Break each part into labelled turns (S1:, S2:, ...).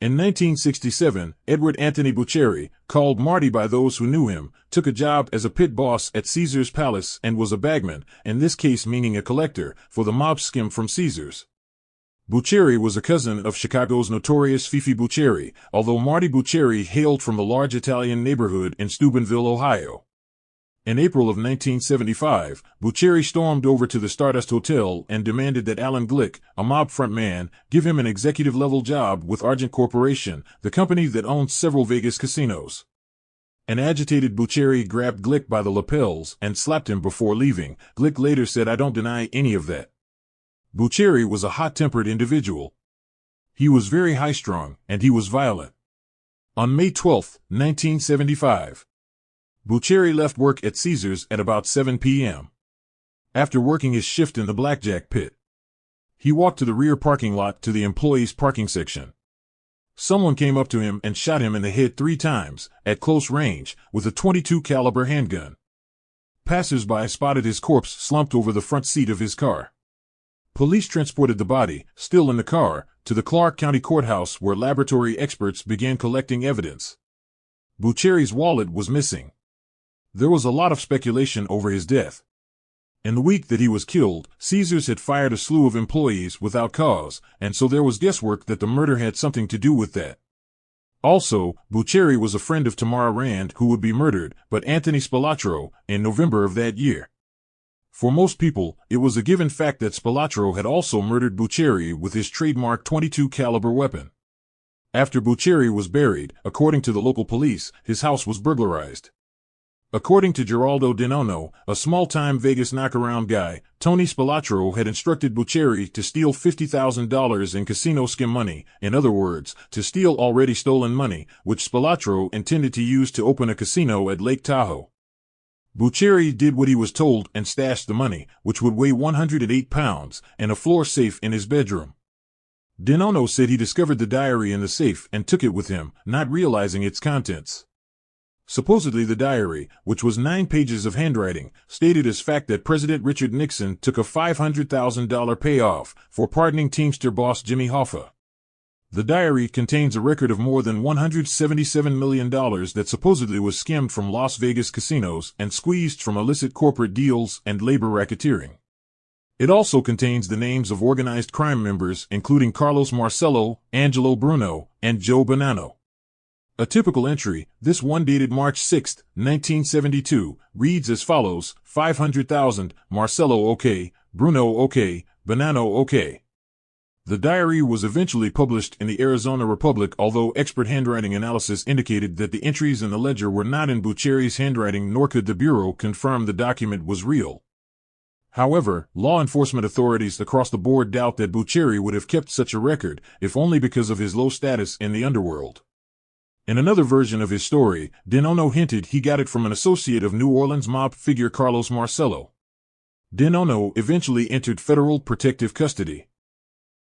S1: In 1967, Edward Anthony Buccieri, called Marty by those who knew him, took a job as a pit boss at Caesar's Palace and was a bagman, in this case meaning a collector, for the mob skim from Caesar's. Buccieri was a cousin of Chicago's notorious Fifi Buccieri, although Marty Buccieri hailed from the large Italian neighborhood in Steubenville, Ohio. In April of 1975, Buccieri stormed over to the Stardust Hotel and demanded that Alan Glick, a mob frontman, give him an executive-level job with Argent Corporation, the company that owns several Vegas casinos. An agitated Buccieri grabbed Glick by the lapels and slapped him before leaving. Glick later said, "I don't deny any of that." Buccieri was a hot-tempered individual. He was very high-strung, and he was violent. On May 12, 1975, Buccieri left work at Caesar's at about 7 p.m. After working his shift in the blackjack pit, he walked to the rear parking lot to the employees' parking section. Someone came up to him and shot him in the head 3 times, at close range, with a .22 caliber handgun. Passers-by spotted his corpse slumped over the front seat of his car. Police transported the body, still in the car, to the Clark County Courthouse where laboratory experts began collecting evidence. Buccieri's wallet was missing. There was a lot of speculation over his death. In the week that he was killed, Caesars had fired a slew of employees without cause, and so there was guesswork that the murder had something to do with that. Also, Buccieri was a friend of Tamara Rand who would be murdered, but Anthony Spilatro, in November of that year. For most people, it was a given fact that Spilatro had also murdered Buccieri with his trademark .22 caliber weapon. After Buccieri was buried, according to the local police, his house was burglarized. According to Geraldo Denono, a small-time Vegas knockaround guy, Tony Spilatro had instructed Buccieri to steal $50,000 in casino skim money, in other words, to steal already stolen money, which Spilatro intended to use to open a casino at Lake Tahoe. Buccieri did what he was told and stashed the money, which would weigh 108 pounds, in a floor safe in his bedroom. Denono said he discovered the diary in the safe and took it with him, not realizing its contents. Supposedly the diary, which was 9 pages of handwriting, stated as fact that President Richard Nixon took a $500,000 payoff for pardoning Teamster boss Jimmy Hoffa. The diary contains a record of more than $177 million that supposedly was skimmed from Las Vegas casinos and squeezed from illicit corporate deals and labor racketeering. It also contains the names of organized crime members including Carlos Marcello, Angelo Bruno, and Joe Bonanno. A typical entry, this one dated March 6, 1972, reads as follows: 500,000, Marcello OK, Bruno OK, Bonanno OK. The diary was eventually published in the Arizona Republic, although expert handwriting analysis indicated that the entries in the ledger were not in Buccieri's handwriting, nor could the Bureau confirm the document was real. However, law enforcement authorities across the board doubt that Buccieri would have kept such a record, if only because of his low status in the underworld. In another version of his story, Denono hinted he got it from an associate of New Orleans mob figure Carlos Marcello. Denono eventually entered federal protective custody.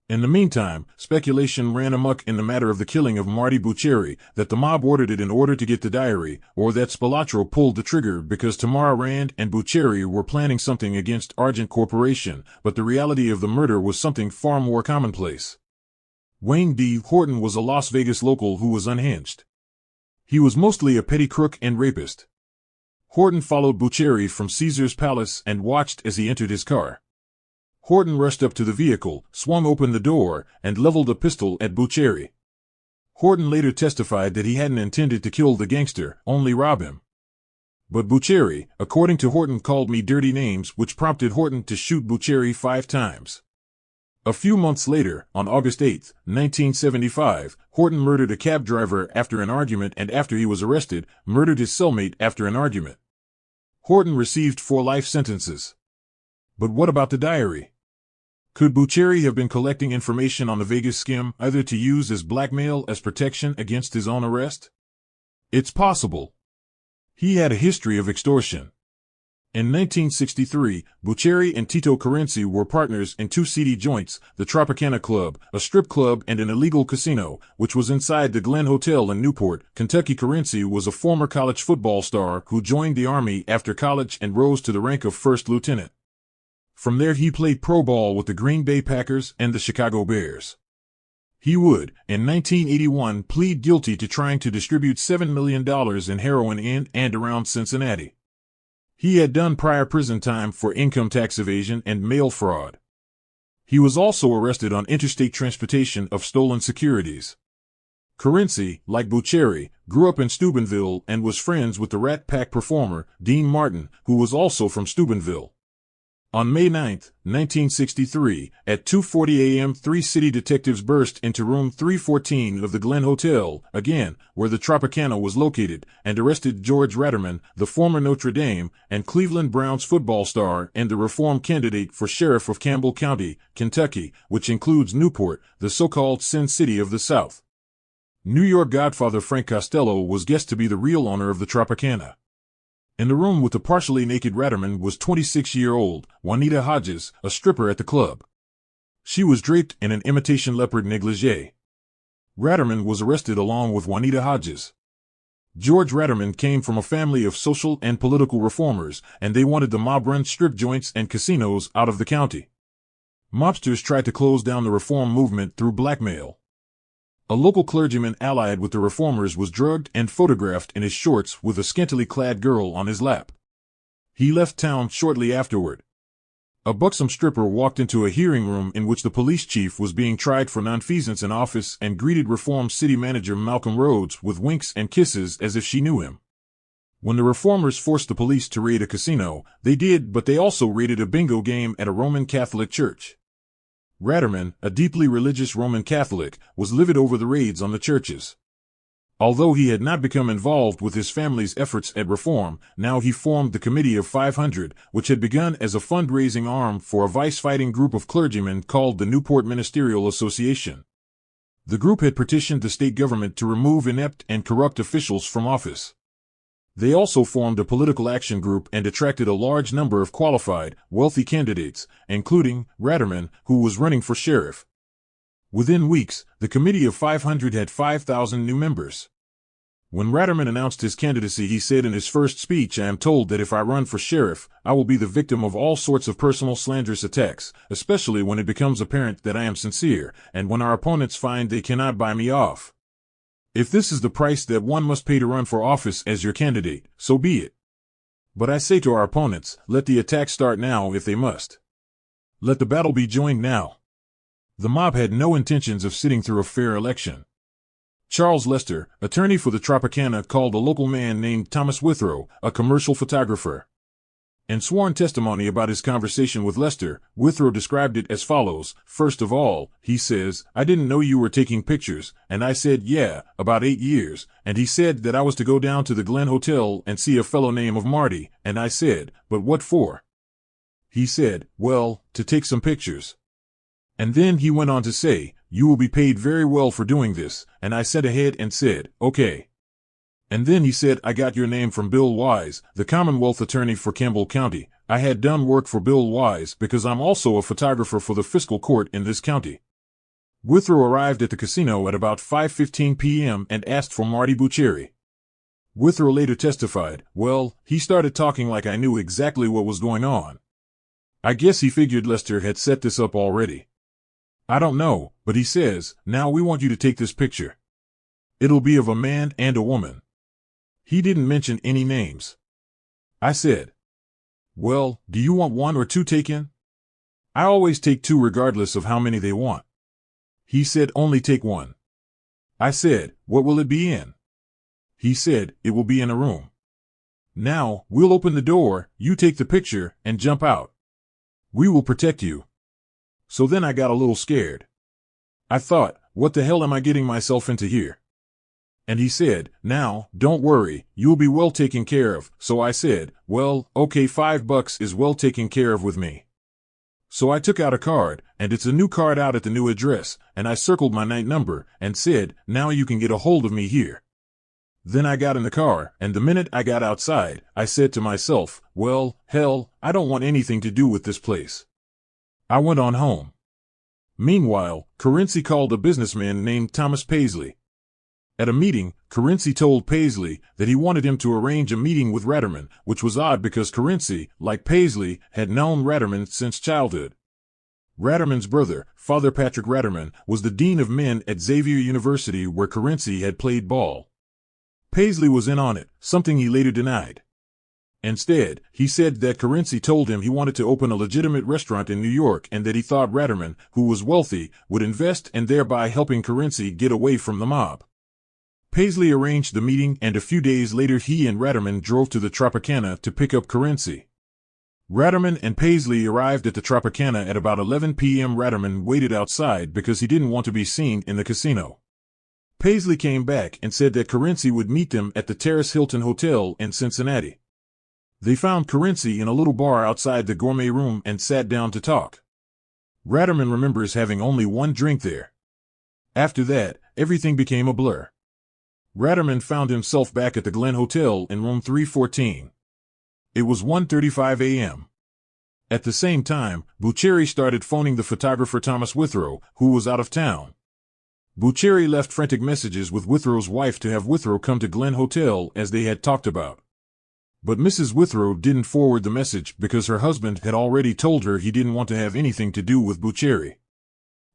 S1: In the meantime, speculation ran amok in the matter of the killing of Marty Buccieri, that the mob ordered it in order to get the diary, or that Spilatro pulled the trigger because Tamara Rand and Buccieri were planning something against Argent Corporation, but the reality of the murder was something far more commonplace. Wayne D. Horton was a Las Vegas local who was unhinged. He was mostly a petty crook and rapist. Horton followed Buccieri from Caesar's Palace and watched as he entered his car. Horton rushed up to the vehicle, swung open the door, and leveled a pistol at Buccieri. Horton later testified that he hadn't intended to kill the gangster, only rob him. But Buccieri, according to Horton, called me dirty names, which prompted Horton to shoot Buccieri 5 times. A few months later, on August 8, 1975, Horton murdered a cab driver after an argument and after he was arrested, murdered his cellmate after an argument. Horton received 4 life sentences. But what about the diary? Could Buccieri have been collecting information on the Vegas skim, either to use as blackmail as protection against his own arrest? It's possible. He had a history of extortion. In 1963, Buccieri and Tito Carenzi were partners in 2 seedy joints, the Tropicana Club, a strip club and an illegal casino, which was inside the Glen Hotel in Newport, Kentucky. Carenzi was a former college football star who joined the Army after college and rose to the rank of first lieutenant. From there he played pro ball with the Green Bay Packers and the Chicago Bears. He would, in 1981, plead guilty to trying to distribute $7 million in heroin in and around Cincinnati. He had done prior prison time for income tax evasion and mail fraud. He was also arrested on interstate transportation of stolen securities. Currency, like Buccieri, grew up in Steubenville and was friends with the Rat Pack performer, Dean Martin, who was also from Steubenville. On May 9, 1963, at 2:40 a.m. three city detectives burst into room 314 of the Glen Hotel, again, where the Tropicana was located, and arrested George Ratterman, the former Notre Dame and Cleveland Browns football star and the reform candidate for sheriff of Campbell County, Kentucky, which includes Newport, the so-called Sin City of the South. New York godfather Frank Costello was guessed to be the real owner of the Tropicana. In the room with the partially naked Ratterman was 26-year-old Juanita Hodges, a stripper at the club. She was draped in an imitation leopard negligee. Ratterman was arrested along with Juanita Hodges. George Ratterman came from a family of social and political reformers, and they wanted the mob-run strip joints and casinos out of the county. Mobsters tried to close down the reform movement through blackmail. A local clergyman allied with the reformers was drugged and photographed in his shorts with a scantily clad girl on his lap. He left town shortly afterward. A buxom stripper walked into a hearing room in which the police chief was being tried for nonfeasance in office and greeted Reform City Manager Malcolm Rhodes with winks and kisses as if she knew him. When the reformers forced the police to raid a casino, they did, but they also raided a bingo game at a Roman Catholic church. Ratterman, a deeply religious Roman Catholic, was livid over the raids on the churches. Although he had not become involved with his family's efforts at reform, now he formed the Committee of 500, which had begun as a fundraising arm for a vice-fighting group of clergymen called the Newport Ministerial Association. The group had petitioned the state government to remove inept and corrupt officials from office. They also formed a political action group and attracted a large number of qualified, wealthy candidates, including Ratterman, who was running for sheriff. Within weeks, the Committee of 500 had 5,000 new members. When Ratterman announced his candidacy, he said in his first speech, "I am told that if I run for sheriff, I will be the victim of all sorts of personal slanderous attacks, especially when it becomes apparent that I am sincere, and when our opponents find they cannot buy me off. If this is the price that one must pay to run for office as your candidate, so be it. But I say to our opponents, let the attack start now if they must. Let the battle be joined now." The mob had no intentions of sitting through a fair election. Charles Lester, attorney for the Tropicana, called a local man named Thomas Withrow, a commercial photographer. In sworn testimony about his conversation with Lester, Withrow described it as follows. "First of all," he says, "I didn't know you were taking pictures," and I said, "Yeah, about 8 years," and he said that I was to go down to the Glen Hotel and see a fellow named of Marty, and I said, "But what for?" He said, "Well, to take some pictures." And then he went on to say, "You will be paid very well for doing this," and I said ahead and said, "Okay." And then he said, "I got your name from Bill Wise, the Commonwealth attorney for Campbell County. I had done work for Bill Wise because I'm also a photographer for the fiscal court in this county." Withrow arrived at the casino at about 5:15 p.m. and asked for Marty Buccieri. Withrow later testified, "Well, he started talking like I knew exactly what was going on. I guess he figured Lester had set this up already. I don't know, but he says, 'Now we want you to take this picture. It'll be of a man and a woman.' He didn't mention any names. I said, 'Well, do you want one or two taken?' I always take two regardless of how many they want. He said, 'Only take one.' I said, 'What will it be in?' He said, 'It will be in a room. Now, we'll open the door, you take the picture, and jump out. We will protect you.' So then I got a little scared. I thought, what the hell am I getting myself into here? And he said, 'Now, don't worry, you'll be well taken care of.' So I said, 'Well, okay, $5 is well taken care of with me.' So I took out a card, and it's a new card out at the new address, and I circled my night number, and said, 'Now you can get a hold of me here.' Then I got in the car, and the minute I got outside, I said to myself, 'Well, hell, I don't want anything to do with this place.' I went on home. Meanwhile, Currency called a businessman named Thomas Paisley. At a meeting, Currency told Paisley that he wanted him to arrange a meeting with Ratterman, which was odd because Currency, like Paisley, had known Ratterman since childhood. Ratterman's brother, Father Patrick Ratterman, was the dean of men at Xavier University where Currency had played ball. Paisley was in on it, something he later denied. Instead, he said that Currency told him he wanted to open a legitimate restaurant in New York and that he thought Ratterman, who was wealthy, would invest and thereby helping Currency get away from the mob. Paisley arranged the meeting, and a few days later he and Ratterman drove to the Tropicana to pick up Currency. Ratterman and Paisley arrived at the Tropicana at about 11 p.m. Ratterman waited outside because he didn't want to be seen in the casino. Paisley came back and said that Currency would meet them at the Terrace Hilton Hotel in Cincinnati. They found Currency in a little bar outside the gourmet room and sat down to talk. Ratterman remembers having only one drink there. After that, everything became a blur. Ratterman found himself back at the Glen Hotel in room 314. It was 1:35 a.m. At the same time, Buccieri started phoning the photographer Thomas Withrow, who was out of town. Buccieri left frantic messages with Withrow's wife to have Withrow come to Glen Hotel as they had talked about. But Mrs. Withrow didn't forward the message because her husband had already told her he didn't want to have anything to do with Buccieri.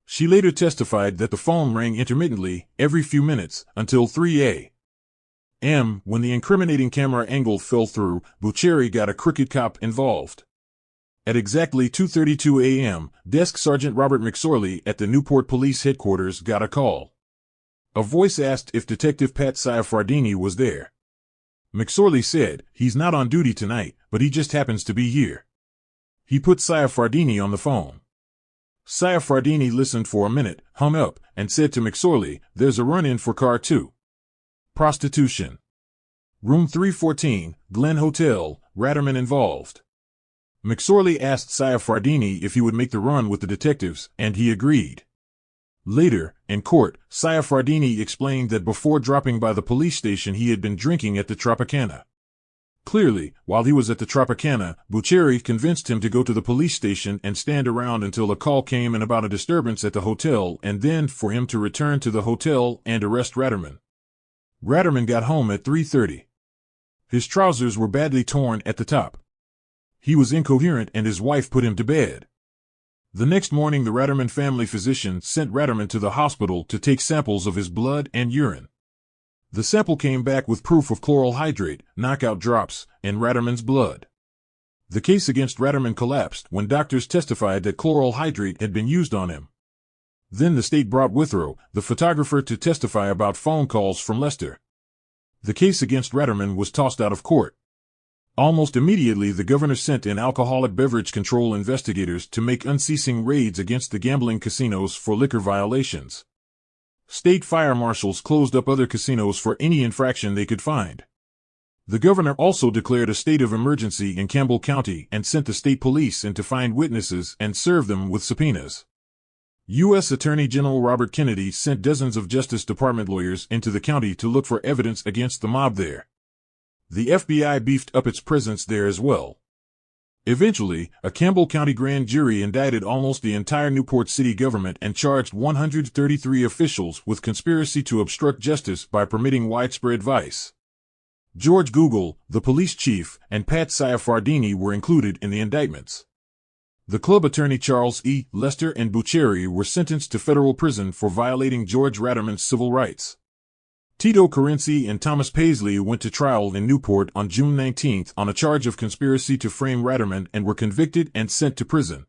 S1: She later testified that the phone rang intermittently, every few minutes, until 3 a.m. When the incriminating camera angle fell through, Buccieri got a crooked cop involved. At exactly 2:32 a.m., Desk Sergeant Robert McSorley at the Newport Police Headquarters got a call. A voice asked if Detective Pat Sciaffardini was there. McSorley said, "He's not on duty tonight, but he just happens to be here." He put Sciaffardini on the phone. Sciaffardini listened for a minute, hung up, and said to McSorley, "There's a run-in for car 2. Prostitution. Room 314, Glen Hotel, Ratterman involved." McSorley asked Sciaffardini if he would make the run with the detectives, and he agreed. Later, in court, Sciaffardini explained that before dropping by the police station he had been drinking at the Tropicana. Clearly, while he was at the Tropicana, Buccieri convinced him to go to the police station and stand around until a call came in about a disturbance at the hotel and then for him to return to the hotel and arrest Ratterman. Ratterman got home at 3:30. His trousers were badly torn at the top. He was incoherent and his wife put him to bed. The next morning the Ratterman family physician sent Ratterman to the hospital to take samples of his blood and urine. The sample came back with proof of chloral hydrate, knockout drops, in Ratterman's blood. The case against Ratterman collapsed when doctors testified that chloral hydrate had been used on him. Then the state brought Withrow, the photographer, to testify about phone calls from Lester. The case against Ratterman was tossed out of court. Almost immediately the governor sent in alcoholic beverage control investigators to make unceasing raids against the gambling casinos for liquor violations. State fire marshals closed up other casinos for any infraction they could find. The governor also declared a state of emergency in Campbell County and sent the state police in to find witnesses and serve them with subpoenas. U.S. Attorney General Robert Kennedy sent dozens of Justice Department lawyers into the county to look for evidence against the mob there. The FBI beefed up its presence there as well. Eventually, a Campbell County grand jury indicted almost the entire Newport city government and charged 133 officials with conspiracy to obstruct justice by permitting widespread vice. George Google, the police chief, and Pat Sciaffardini were included in the indictments. The club attorney Charles E. Lester and Buccieri were sentenced to federal prison for violating George Ratterman's civil rights. Tito Currency and Thomas Paisley went to trial in Newport on June 19 on a charge of conspiracy to frame Ratterman and were convicted and sent to prison.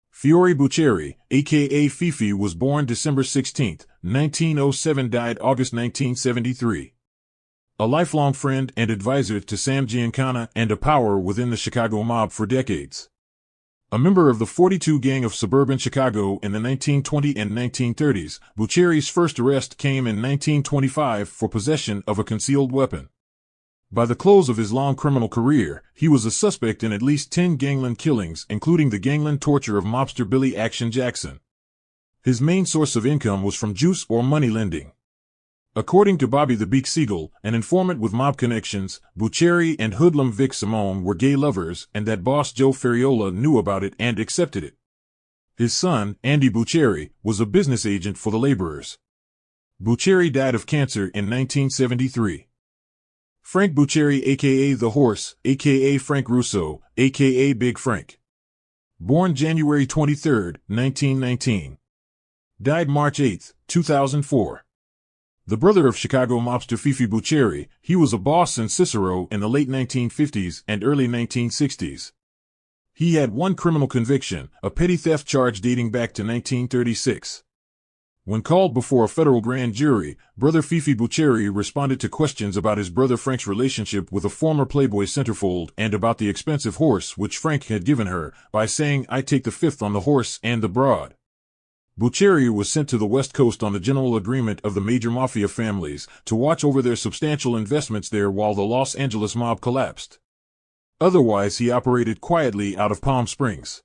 S1: Fiore Buccieri, a.k.a. Fifi, was born December 16, 1907, died August 1973. A lifelong friend and advisor to Sam Giancana and a power within the Chicago mob for decades. A member of the 42 gang of suburban Chicago in the 1920s and 1930s, Buccieri's first arrest came in 1925 for possession of a concealed weapon. By the close of his long criminal career, he was a suspect in at least 10 gangland killings, including the gangland torture of mobster Billy Action Jackson. His main source of income was from juice or money lending. According to Bobby the Beak Siegel, an informant with mob connections, Buccieri and hoodlum Vic Simone were gay lovers and that boss Joe Ferriola knew about it and accepted it. His son, Andy Buccieri, was a business agent for the laborers. Buccieri died of cancer in 1973. Frank Buccieri, a.k.a. The Horse, a.k.a. Frank Russo, a.k.a. Big Frank. Born January 23, 1919. Died March 8, 2004. The brother of Chicago mobster Fifi Buccieri, he was a boss in Cicero in the late 1950s and early 1960s. He had one criminal conviction, a petty theft charge dating back to 1936. When called before a federal grand jury, brother Fifi Buccieri responded to questions about his brother Frank's relationship with a former Playboy centerfold and about the expensive horse which Frank had given her, by saying, "I take the fifth on the horse and the broad." Buccieri was sent to the West Coast on the general agreement of the major mafia families to watch over their substantial investments there while the Los Angeles mob collapsed. Otherwise, he operated quietly out of Palm Springs.